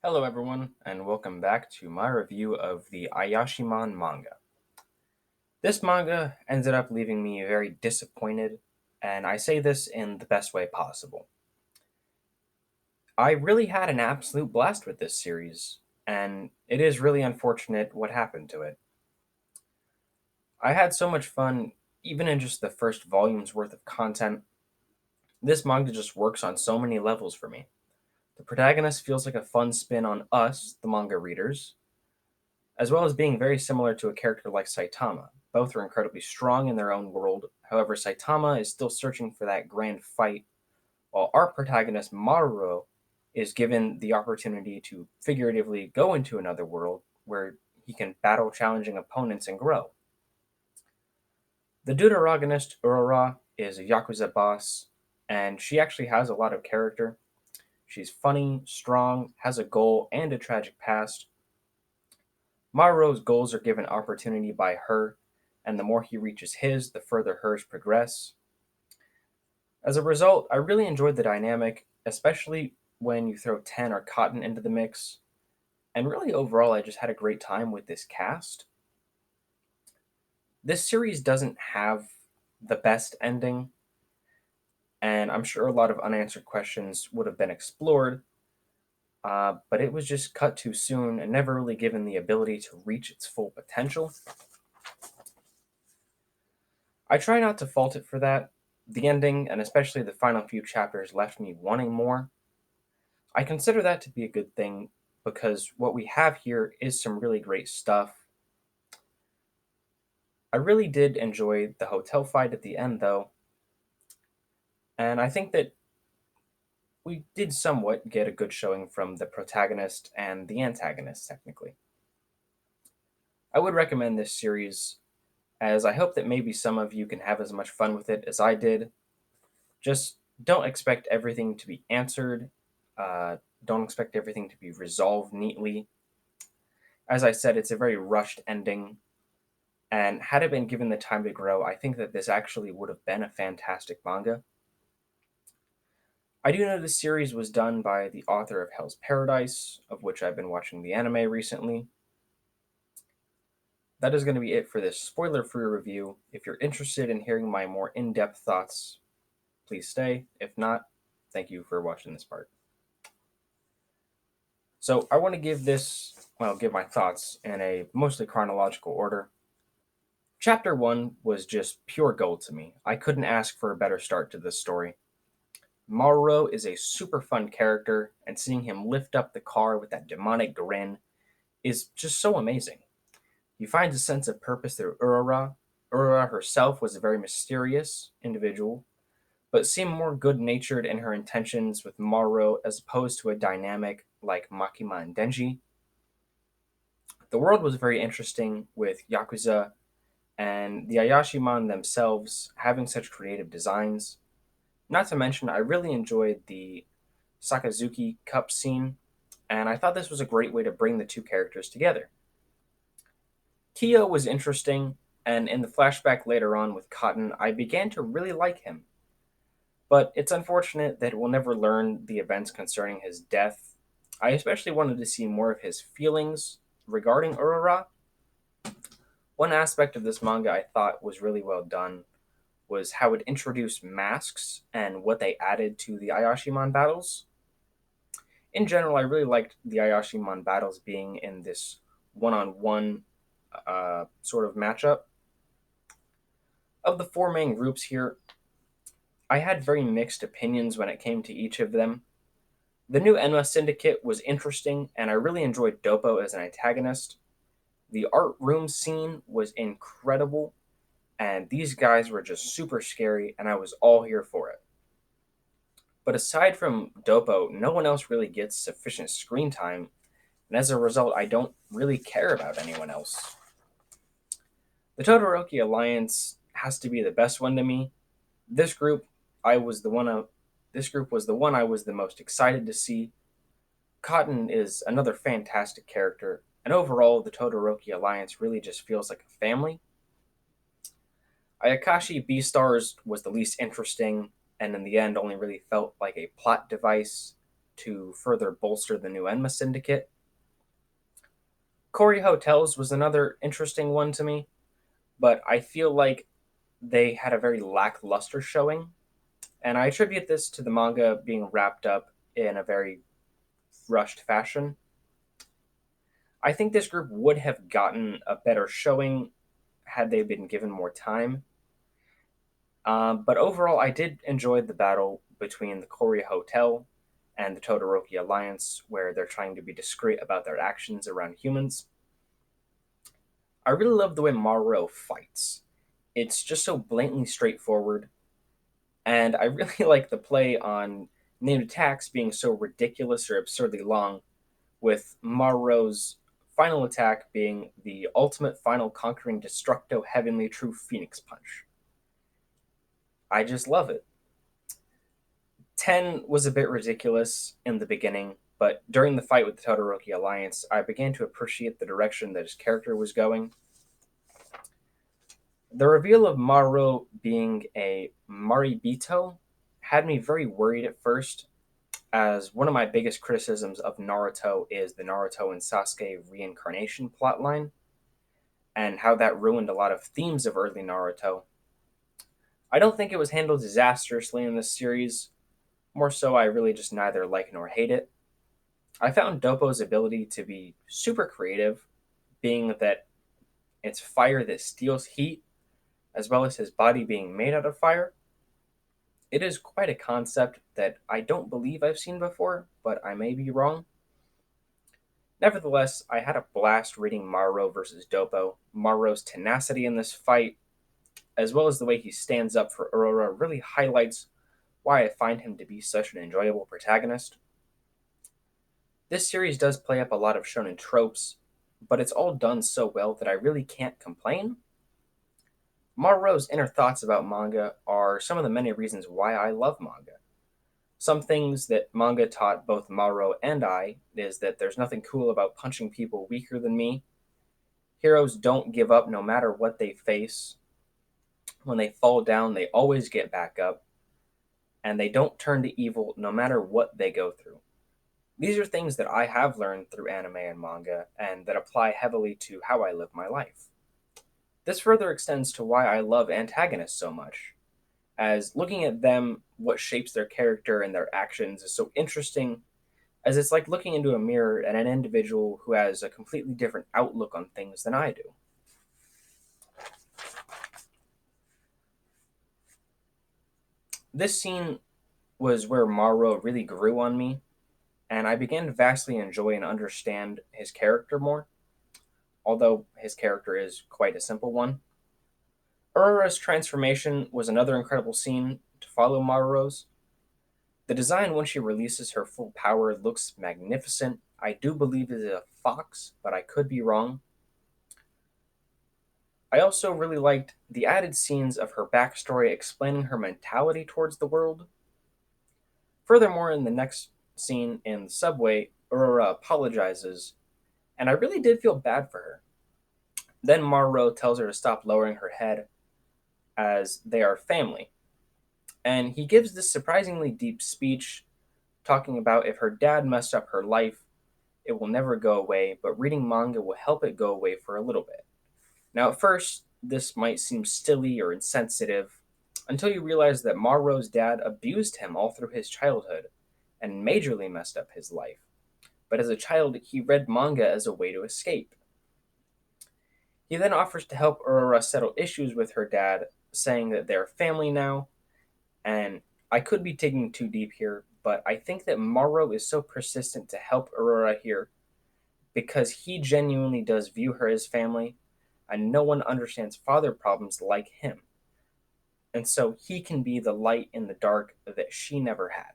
Hello, everyone, and welcome back to my review of the Ayashimon manga. This manga ended up leaving me very disappointed, and I say this in the best way possible. I really had an absolute blast with this series, and it is really unfortunate what happened to it. I had so much fun, even in just the first volume's worth of content. This manga just works on so many levels for me. The protagonist feels like a fun spin on us, the manga readers, as well as being very similar to a character like Saitama. Both are incredibly strong in their own world. However, Saitama is still searching for that grand fight, while our protagonist Maruo is given the opportunity to figuratively go into another world where he can battle challenging opponents and grow. The deuteragonist Aurora is a Yakuza boss, and she actually has a lot of character. She's funny, strong, has a goal, and a tragic past. Maruo's goals are given opportunity by her, and the more he reaches his, the further hers progress. As a result, I really enjoyed the dynamic, especially when you throw Ten or Cotton into the mix. And really, overall, I just had a great time with this cast. This series doesn't have the best ending, and I'm sure a lot of unanswered questions would have been explored, but it was just cut too soon and never really given the ability to reach its full potential. I try not to fault it for that. The ending, and especially the final few chapters, left me wanting more. I consider that to be a good thing because what we have here is some really great stuff. I really did enjoy the hotel fight at the end, though, and I think that we did somewhat get a good showing from the protagonist and the antagonist, technically. I would recommend this series, as I hope that maybe some of you can have as much fun with it as I did. Just don't expect everything to be answered. Don't expect everything to be resolved neatly. As I said, it's a very rushed ending, and had it been given the time to grow, I think that this actually would have been a fantastic manga. I do know this series was done by the author of Hell's Paradise, of which I've been watching the anime recently. That is going to be it for this spoiler free review. If you're interested in hearing my more in depth thoughts, please stay. If not, thank you for watching this part. So I want to give my thoughts in a mostly chronological order. Chapter 1 was just pure gold to me. I couldn't ask for a better start to this story. Maruo is a super fun character, and seeing him lift up the car with that demonic grin is just so amazing. He finds a sense of purpose through Urara. Urara herself was a very mysterious individual, but seemed more good natured in her intentions with Maruo as opposed to a dynamic like Makima and Denji. The world was very interesting with Yakuza and the Ayashimon themselves having such creative designs. Not to mention, I really enjoyed the Sakazuki Cup scene, and I thought this was a great way to bring the two characters together. Kyo was interesting, and in the flashback later on with Cotton, I began to really like him. But it's unfortunate that we'll never learn the events concerning his death. I especially wanted to see more of his feelings regarding Urara. One aspect of this manga I thought was really well done was how it introduced masks and what they added to the Ayashimon battles. In general, I really liked the Ayashimon battles being in this one-on-one sort of matchup. Of the four main groups here, I had very mixed opinions when it came to each of them. The new Enma Syndicate was interesting, and I really enjoyed Dopo as an antagonist. The art room scene was incredible, and these guys were just super scary, and I was all here for it. But aside from Dopo, no one else really gets sufficient screen time, and as a result, I don't really care about anyone else. The Todoroki Alliance has to be the best one to me. This group, I was the one. This group was the one I was the most excited to see. Cotton is another fantastic character, and overall, the Todoroki Alliance really just feels like a family. Ayakashi Beastars was the least interesting, and in the end, only really felt like a plot device to further bolster the new Enma Syndicate. Corey Hotels was another interesting one to me, but I feel like they had a very lackluster showing, and I attribute this to the manga being wrapped up in a very rushed fashion. I think this group would have gotten a better showing had they been given more time. But overall, I did enjoy the battle between the Korea Hotel and the Todoroki Alliance, where they're trying to be discreet about their actions around humans. I really love the way Maruo fights. It's just so blatantly straightforward, and I really like the play on named attacks being so ridiculous or absurdly long, with Maruo's final attack being the ultimate final conquering destructo heavenly true phoenix punch. I just love it. 10 was a bit ridiculous in the beginning, but during the fight with the Todoroki Alliance, I began to appreciate the direction that his character was going. The reveal of Maruo being a Maribito had me very worried at first, as one of my biggest criticisms of Naruto is the Naruto and Sasuke reincarnation plotline, and how that ruined a lot of themes of early Naruto. I don't think it was handled disastrously in this series, more so I really just neither like nor hate it. I found Dopo's ability to be super creative, being that it's fire that steals heat, as well as his body being made out of fire. It is quite a concept that I don't believe I've seen before, but I may be wrong. Nevertheless, I had a blast reading Maruo versus Dopo. Maruo's tenacity in this fight, as well as the way he stands up for Aurora, really highlights why I find him to be such an enjoyable protagonist. This series does play up a lot of shonen tropes, but it's all done so well that I really can't complain. Maruo's inner thoughts about manga are some of the many reasons why I love manga. Some things that manga taught both Maruo and I is that there's nothing cool about punching people weaker than me. Heroes don't give up no matter what they face. When they fall down, they always get back up, and they don't turn to evil no matter what they go through. These are things that I have learned through anime and manga, and that apply heavily to how I live my life. This further extends to why I love antagonists so much, as looking at them, what shapes their character and their actions is so interesting, as it's like looking into a mirror at an individual who has a completely different outlook on things than I do. This scene was where Maruo really grew on me, and I began to vastly enjoy and understand his character more, although his character is quite a simple one. Aurora's transformation was another incredible scene to follow Maruo's. The design when she releases her full power looks magnificent. I do believe it is a fox, but I could be wrong. I also really liked the added scenes of her backstory explaining her mentality towards the world. Furthermore, in the next scene in the subway, Aurora apologizes, and I really did feel bad for her. Then Maruo tells her to stop lowering her head, as they are family. And he gives this surprisingly deep speech talking about if her dad messed up her life, it will never go away, but reading manga will help it go away for a little bit. Now, at first, this might seem silly or insensitive until you realize that Maruo's dad abused him all through his childhood and majorly messed up his life. But as a child, he read manga as a way to escape. He then offers to help Aurora settle issues with her dad, saying that they're family now, and I could be digging too deep here, but I think that Maruo is so persistent to help Aurora here because he genuinely does view her as family, and no one understands father problems like him. And so he can be the light in the dark that she never had.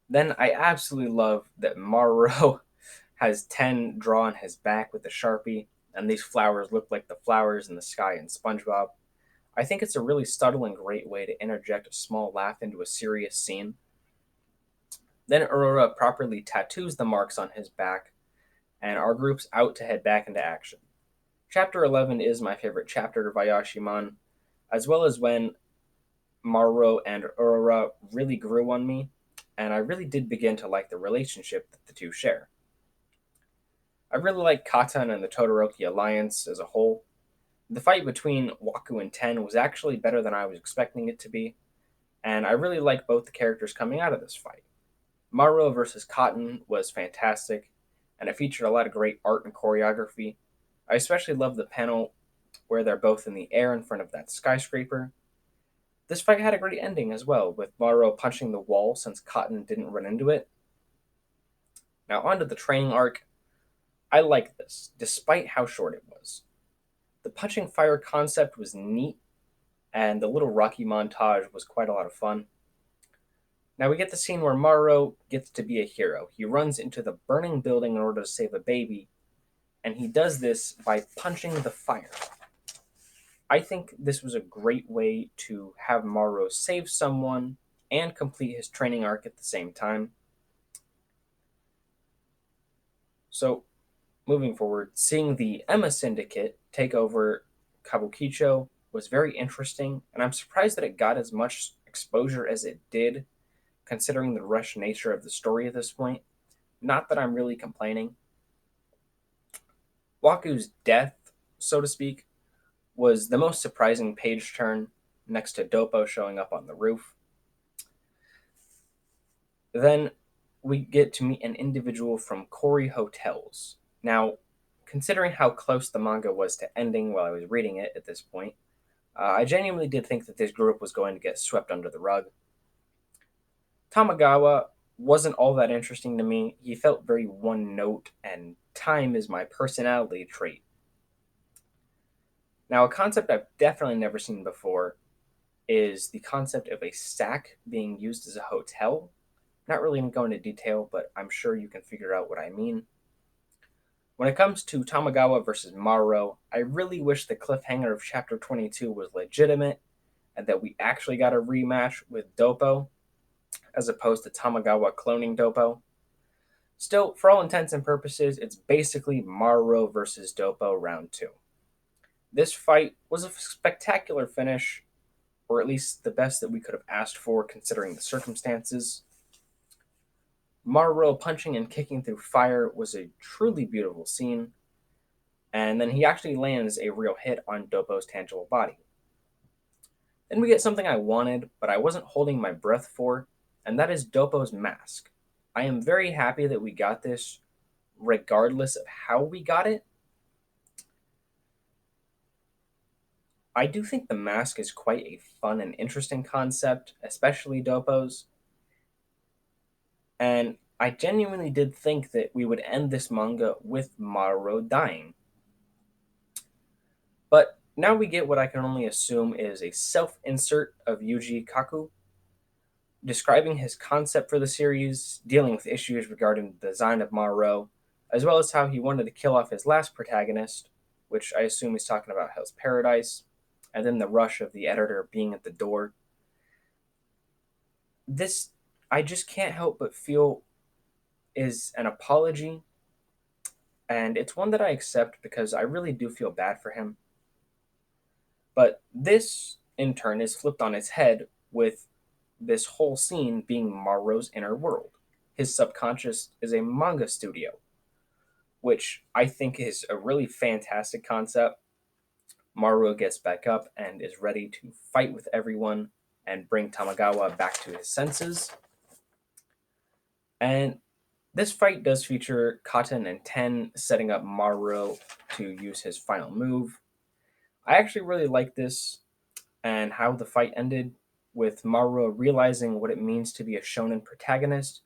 Then I absolutely love that Maruo has 10 draw on his back with a Sharpie, and these flowers look like the flowers in the sky in SpongeBob. I think it's a really subtle and great way to interject a small laugh into a serious scene. Then Aurora properly tattoos the marks on his back, and our group's out to head back into action. Chapter 11 is my favorite chapter of Ayashimon, as well as when Maruo and Aurora really grew on me. and I really did begin to like the relationship that the two share. I really like Katan and the Todoroki alliance as a whole. The fight between Waku and Ten was actually better than I was expecting it to be, and I really like both the characters coming out of this fight. Maro versus Cotton was fantastic, and it featured a lot of great art and choreography. I especially love the panel where they're both in the air in front of that skyscraper. This fight had a great ending as well, with Maro punching the wall since Cotton didn't run into it. Now, onto the training arc. I liked this, despite how short it was. The punching fire concept was neat, and the little Rocky montage was quite a lot of fun. Now we get the scene where Maro gets to be a hero. He runs into the burning building in order to save a baby, and he does this by punching the fire. I think this was a great way to have Maro save someone and complete his training arc at the same time. So, moving forward, seeing the Emma Syndicate take over Kabukicho was very interesting, and I'm surprised that it got as much exposure as it did, considering the rushed nature of the story at this point. Not that I'm really complaining. Waku's death, so to speak, was the most surprising page turn, next to Dopo showing up on the roof. Then we get to meet an individual from Kori Hotels. Now, considering how close the manga was to ending while I was reading it at this point, I genuinely did think that this group was going to get swept under the rug. Tamagawa wasn't all that interesting to me. He felt very one note, and time is my personality trait. Now, a concept I've definitely never seen before is the concept of a stack being used as a hotel. Not really going to go into detail, but I'm sure you can figure out what I mean. When it comes to Tamagawa versus Maro, I really wish the cliffhanger of chapter 22 was legitimate and that we actually got a rematch with Dopo as opposed to Tamagawa cloning Dopo. Still, for all intents and purposes, it's basically Maro versus Dopo round 2. This fight was a spectacular finish, or at least the best that we could have asked for considering the circumstances. Maro punching and kicking through fire was a truly beautiful scene, and then he actually lands a real hit on Dopo's tangible body. Then we get something I wanted, but I wasn't holding my breath for, and that is Dopo's mask. I am very happy that we got this, regardless of how we got it. I do think the mask is quite a fun and interesting concept, especially Dopo's. And I genuinely did think that we would end this manga with Maro dying. But now we get what I can only assume is a self insert of Yuji Kaku, describing his concept for the series, dealing with issues regarding the design of Maro, as well as how he wanted to kill off his last protagonist, which I assume he's talking about Hell's Paradise, and then the rush of the editor being at the door. This, I just can't help but feel, is an apology, and it's one that I accept because I really do feel bad for him. But this, in turn, is flipped on its head with this whole scene being Maro's inner world. His subconscious is a manga studio, which I think is a really fantastic concept. Maro gets back up and is ready to fight with everyone and bring Tamagawa back to his senses. And this fight does feature Cotton and Ten setting up Maro to use his final move. I actually really like this and how the fight ended, with Maro realizing what it means to be a shonen protagonist,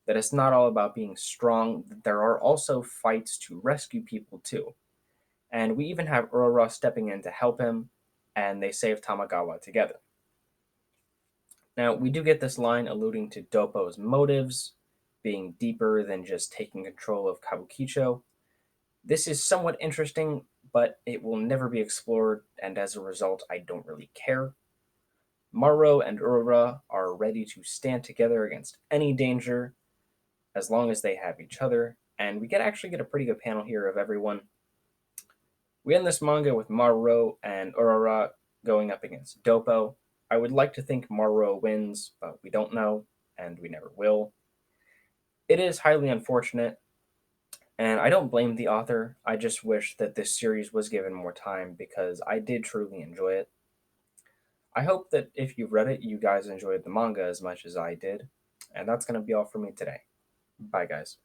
that it's not all about being strong, that there are also fights to rescue people too. And we even have Urara stepping in to help him, and they save Tamagawa together. Now, we do get this line alluding to Dopo's motives being deeper than just taking control of Kabukicho. This is somewhat interesting, but it will never be explored, and as a result, I don't really care. Maro and Urara are ready to stand together against any danger as long as they have each other, and we actually get a pretty good panel here of everyone. We end this manga with Maro and Urara going up against Dopo. I would like to think Maro wins, but we don't know. and we never will. It is highly unfortunate, and I don't blame the author. I just wish that this series was given more time because I did truly enjoy it. I hope that if you've read it, you guys enjoyed the manga as much as I did. And that's going to be all for me today. Bye, guys.